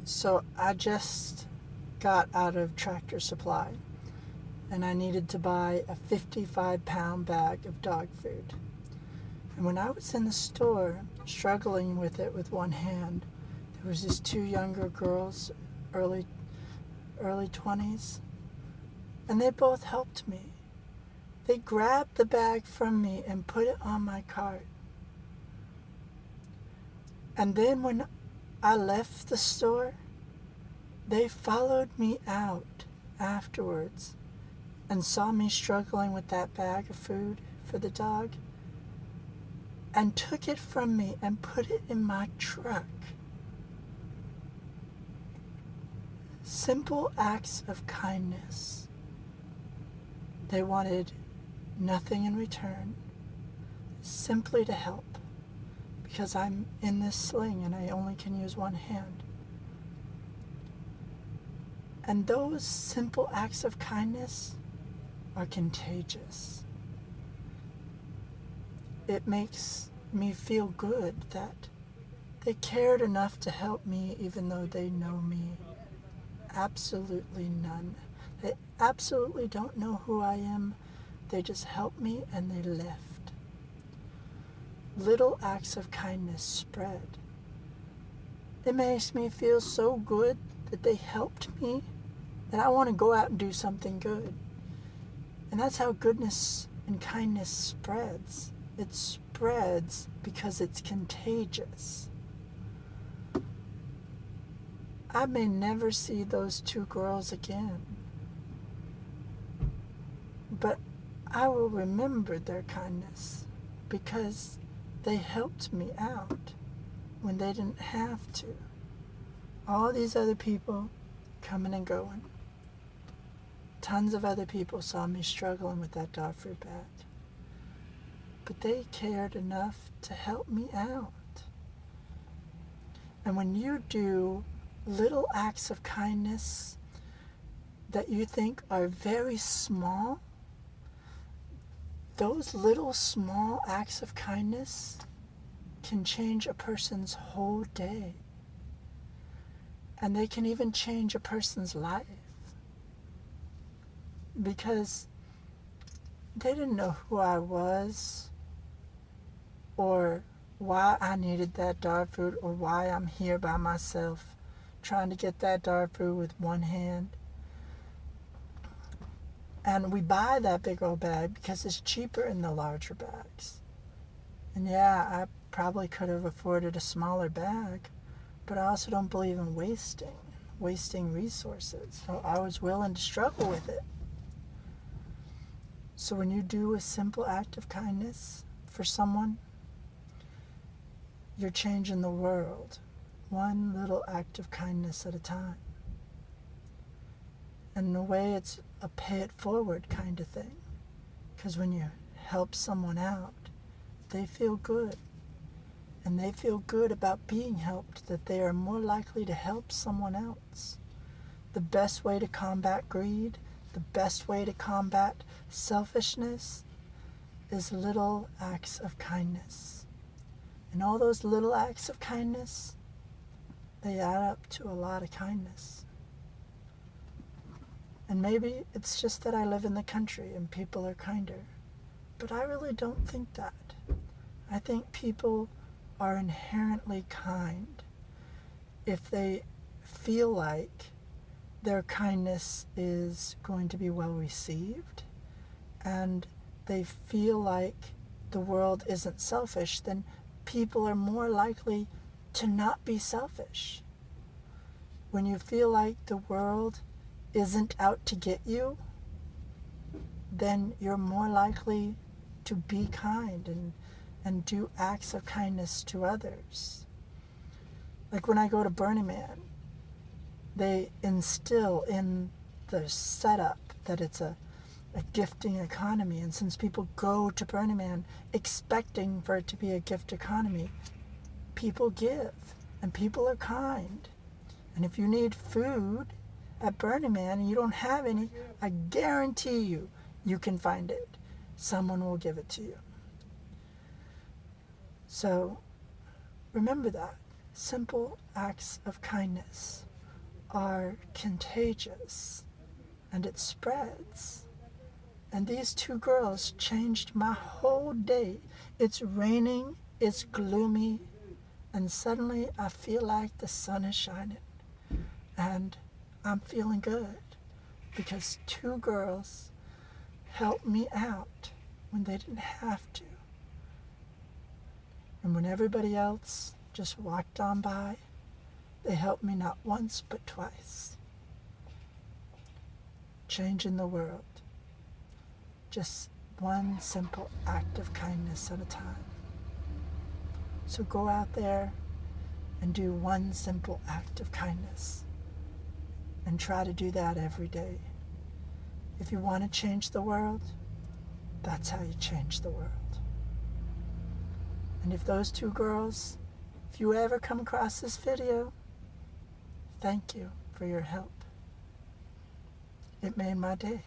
So I just got out of Tractor Supply and I needed to buy a 55-pound bag of dog food. And when I was in the store struggling with it with one hand, there was these two younger girls, early 20s, and they both helped me. They grabbed the bag from me and put it on my cart. And then when I left the store, they followed me out afterwards and saw me struggling with that bag of food for the dog and took it from me and put it in my truck. Simple acts of kindness. They wanted nothing in return, simply to help, because I'm in this sling and I only can use one hand. And those simple acts of kindness are contagious. It makes me feel good that they cared enough to help me even though they know me absolutely none. They absolutely don't know who I am. They just helped me and they left. Little acts of kindness spread. It makes me feel so good that they helped me that I want to go out and do something good. And that's how goodness and kindness spreads. It spreads because it's contagious. I may never see those two girls again, but I will remember their kindness because they helped me out when they didn't have to. All these other people coming and going. Tons of other people saw me struggling with that dog food bag, but they cared enough to help me out. And when you do little acts of kindness that you think are very small, those little small acts of kindness can change a person's whole day. And they can even change a person's life. Because they didn't know who I was or why I needed that dog food or why I'm here by myself trying to get that dog food with one hand. And we buy that big old bag because it's cheaper in the larger bags. And yeah, I probably could have afforded a smaller bag, but I also don't believe in wasting resources. So I was willing to struggle with it. So when you do a simple act of kindness for someone, you're changing the world, one little act of kindness at a time. And in a way, it's a pay it forward kind of thing. Because when you help someone out, they feel good. And they feel good about being helped, that they are more likely to help someone else. The best way to combat greed, the best way to combat selfishness is little acts of kindness. And all those little acts of kindness, they add up to a lot of kindness. And maybe it's just that I live in the country and people are kinder. But I really don't think that. I think people are inherently kind if they feel like their kindness is going to be well received and they feel like the world isn't selfish, then people are more likely to not be selfish. When you feel like the world isn't out to get you, then you're more likely to be kind and do acts of kindness to others. Like when I go to Burning Man, they instill in the setup that it's a gifting economy. And since people go to Burning Man expecting for it to be a gift economy, people give and people are kind. And if you need food at Burning Man and you don't have any, I guarantee you can find it. Someone will give it to you. So remember that. Simple acts of kindness are contagious and it spreads. And these two girls changed my whole day. It's raining, it's gloomy, and suddenly I feel like the sun is shining. And I'm feeling good because two girls helped me out when they didn't have to. And when everybody else just walked on by, they helped me not once but twice. Changing the world. Just one simple act of kindness at a time. So go out there and do one simple act of kindness. And try to do that every day. If you want to change the world, that's how you change the world. And if those two girls, if you ever come across this video, thank you for your help. It made my day.